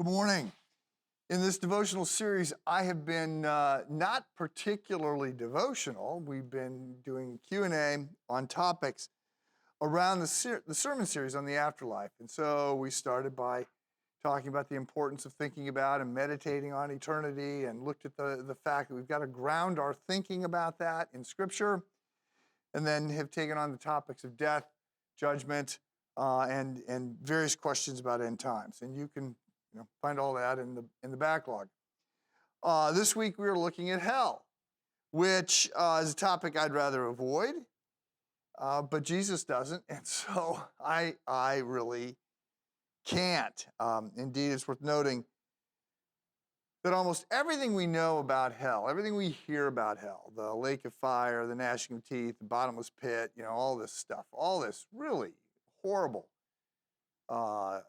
Good morning. In this devotional series, I have been not particularly devotional. We've been doing Q&A on topics around the sermon series on the afterlife. And so we started by talking about the importance of thinking about and meditating on eternity, and looked at the fact that we've got to ground our thinking about that in Scripture, and then have taken on the topics of death, judgment, and various questions about end times. And you can find all that in the backlog. This week we are looking at hell, which is a topic I'd rather avoid, but Jesus doesn't, and so I really can't. Indeed, it's worth noting that almost everything we know about hell, everything we hear about hell, the lake of fire, the gnashing of teeth, the bottomless pit, all this stuff, all this really horrible, all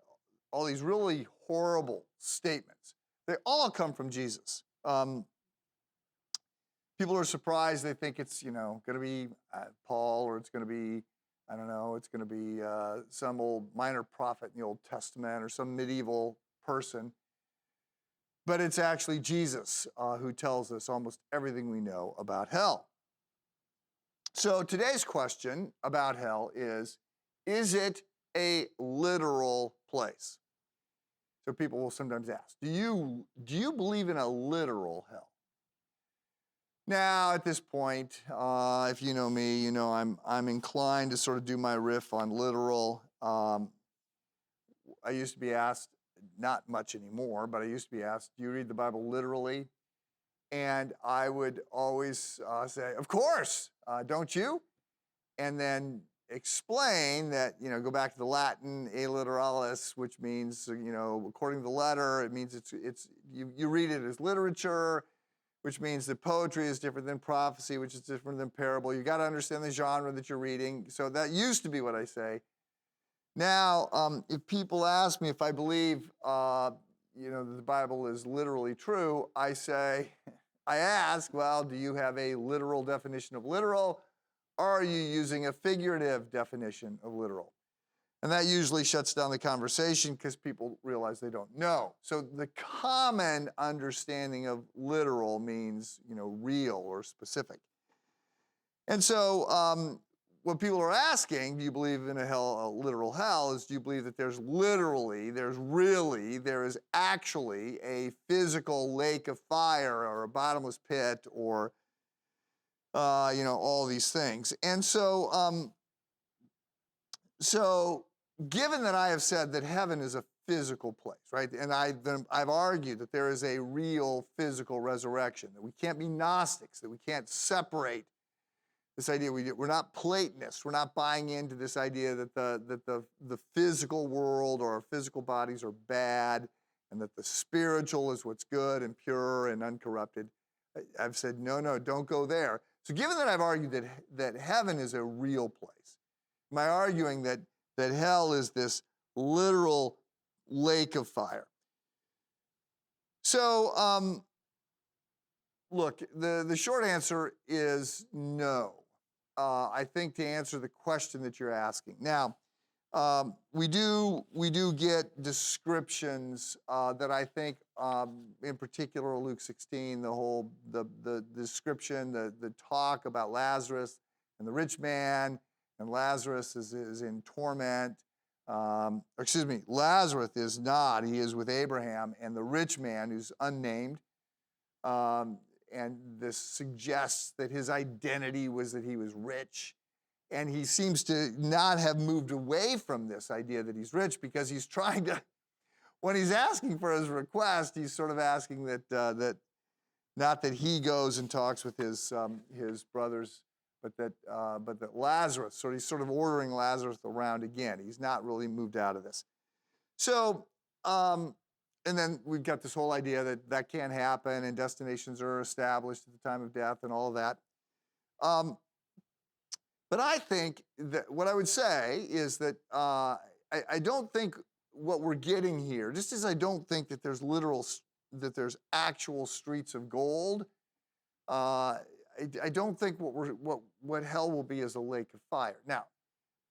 these really horrible statements, they all come from Jesus. People are surprised. They think it's, going to be Paul, or it's going to be, I don't know, it's going to be some old minor prophet in the Old Testament, or some medieval person. But it's actually Jesus who tells us almost everything we know about hell. So today's question about hell is it a literal place? So people will sometimes ask, do you believe in a literal hell? Now, at this point, if you know me, you know I'm inclined to sort of do my riff on literal. I used to be asked, not much anymore, but I used to be asked, do you read the Bible literally? And I would always say, of course, don't you? And then explain that, go back to the Latin, a literalis, which means, according to the letter, it means you read it as literature, which means that poetry is different than prophecy, which is different than parable. You got to understand the genre that you're reading. So that used to be what I say. Now, if people ask me if I believe, that the Bible is literally true, I ask, well, do you have a literal definition of literal? Or are you using a figurative definition of literal? And that usually shuts down the conversation because people realize they don't know. So the common understanding of literal means, real or specific. And so what people are asking, do you believe in a literal hell, is do you believe that there is actually a physical lake of fire or a bottomless pit or all these things. And so, given that I have said that heaven is a physical place, right? And I've argued that there is a real physical resurrection, that we can't be Gnostics, that we can't separate this idea. We're not Platonists. We're not buying into this idea that the physical world or our physical bodies are bad, and that the spiritual is what's good and pure and uncorrupted. I've said, no, don't go there. So given that I've argued that heaven is a real place, am I arguing that hell is this literal lake of fire? So, look, the short answer is no. I think to answer the question that you're asking. Now, we do get descriptions that I think, in particular, Luke 16, the description, the talk about Lazarus and the rich man, and Lazarus is in torment. Lazarus is not. He is with Abraham, and the rich man, who's unnamed, and this suggests that his identity was that he was rich. And he seems to not have moved away from this idea that he's rich, because he's trying to, when he's asking for his request, he's sort of asking that not that he goes and talks with his brothers, but that Lazarus, so he's sort of ordering Lazarus around again. He's not really moved out of this. So, and then we've got this whole idea that can't happen, and destinations are established at the time of death and all of that. But I think that what I would say is that I don't think what we're getting here, just as I don't think that there's actual streets of gold, I don't think what hell will be is a lake of fire. Now,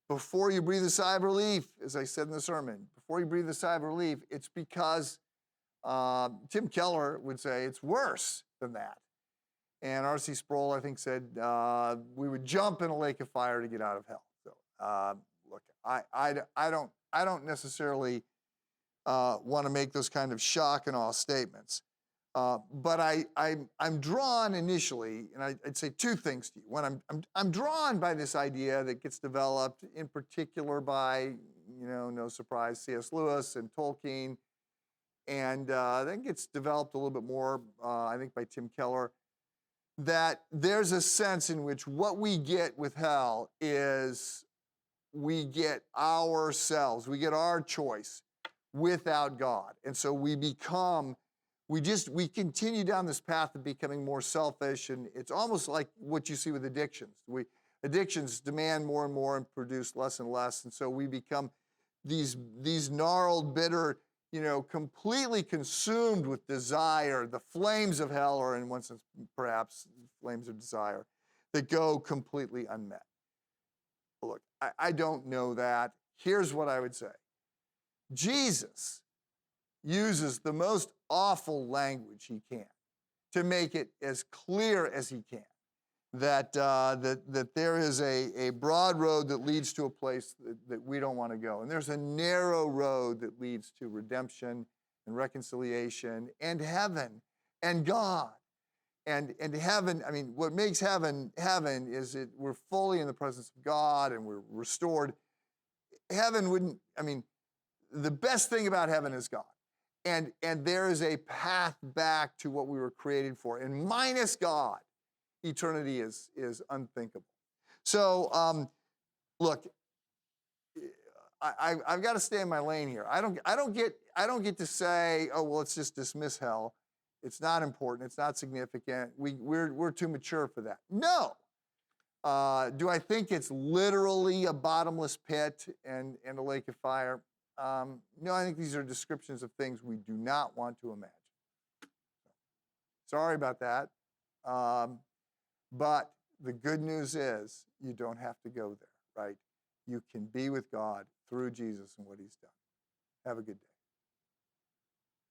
before you breathe a sigh of relief, as I said in the sermon, before you breathe a sigh of relief, it's because Tim Keller would say it's worse than that. And R.C. Sproul, I think, said we would jump in a lake of fire to get out of hell. So look, I don't necessarily want to make those kind of shock and awe statements. But I'm drawn initially, and I'd say two things to you. One, I'm drawn by this idea that gets developed in particular by, no surprise, C.S. Lewis and Tolkien, and then gets developed a little bit more, I think, by Tim Keller, that there's a sense in which what we get with hell is we get ourselves, we get our choice without God. And so we continue down this path of becoming more selfish, and it's almost like what you see with addictions. Addictions demand more and more and produce less and less, and so we become these gnarled, bitter, completely consumed with desire. The flames of hell are, in one sense, perhaps flames of desire that go completely unmet. Look, I don't know that. Here's what I would say. Jesus uses the most awful language he can to make it as clear as he can that there is a broad road that leads to a place that we don't want to go. And there's a narrow road that leads to redemption and reconciliation and heaven and God. And heaven, what makes heaven is that we're fully in the presence of God and we're restored. Heaven the best thing about heaven is God. And there is a path back to what we were created for. And minus God, eternity is unthinkable. So, look, I've got to stay in my lane here. I don't get to say, oh well, let's just dismiss hell. It's not important. It's not significant. We're too mature for that. No. Do I think it's literally a bottomless pit and a lake of fire? No, I think these are descriptions of things we do not want to imagine. Sorry about that. But the good news is you don't have to go there, right? You can be with God through Jesus and what he's done. Have a good day.